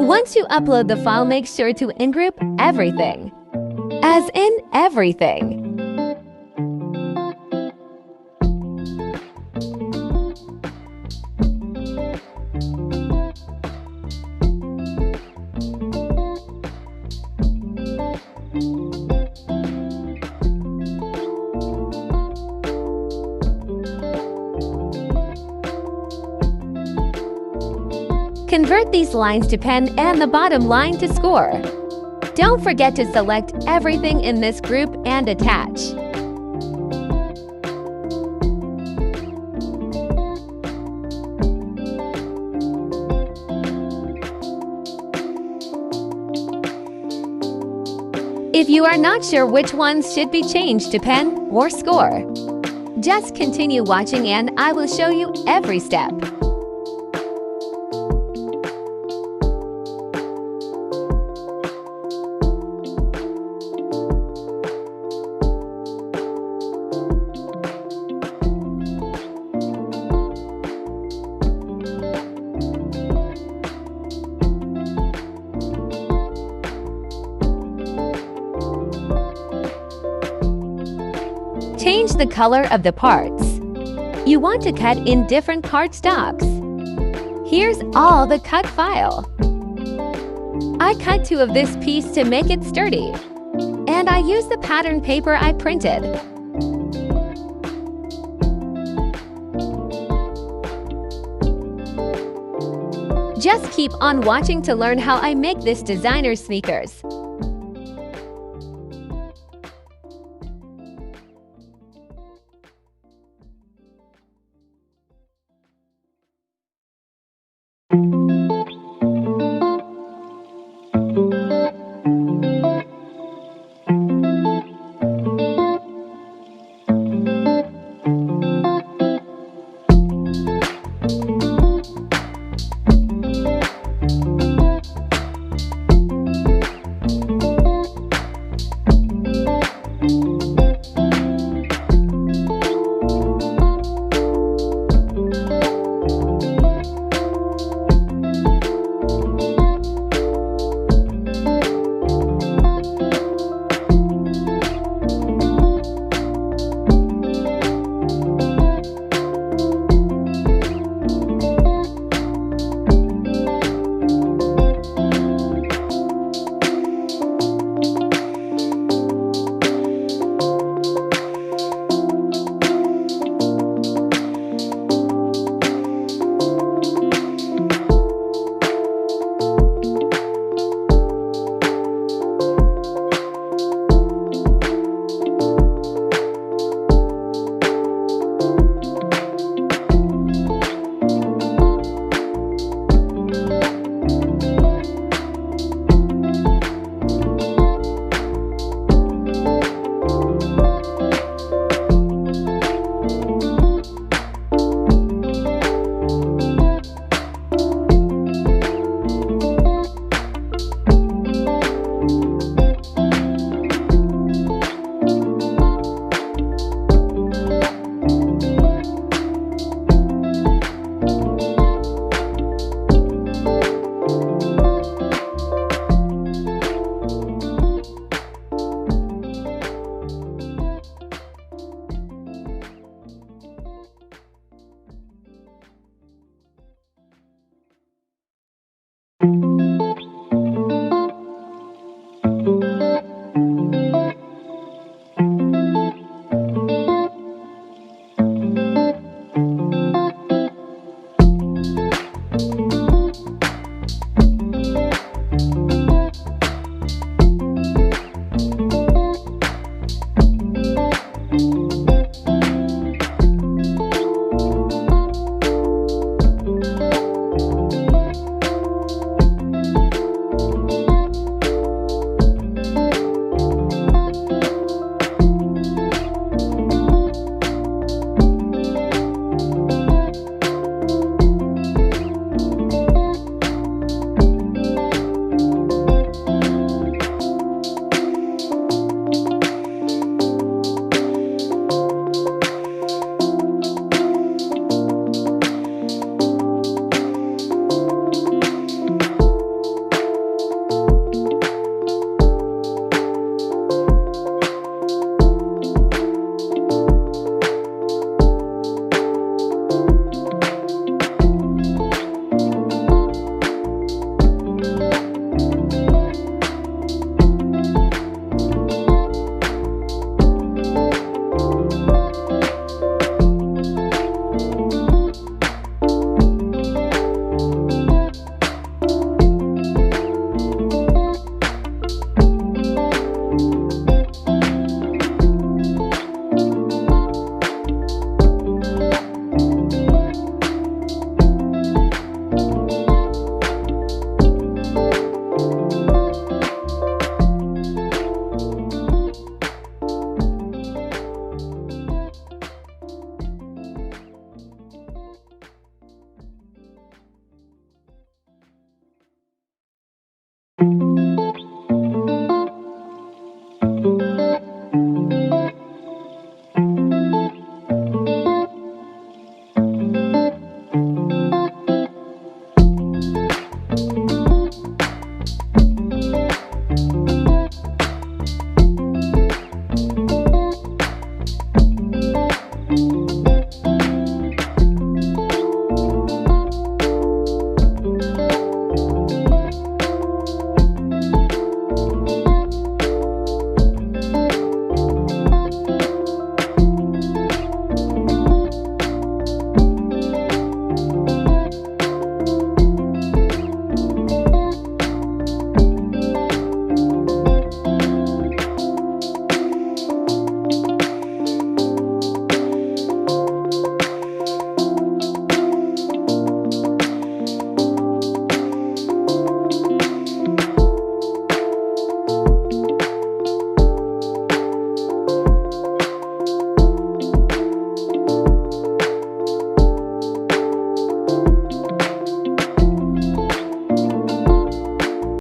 Once you upload the file, make sure to in-group everything, as in everything. Convert these lines to pen and the bottom line to score. Don't forget to select everything in this group and attach. If you are not sure which ones should be changed to pen or score, just continue watching and I will show you every step. Change the color of the parts. You want to cut in different cardstocks. Here's all the cut file. I cut 2 of this piece to make it sturdy, and I use the pattern paper I printed. Just keep on watching to learn how I make this designer sneakers.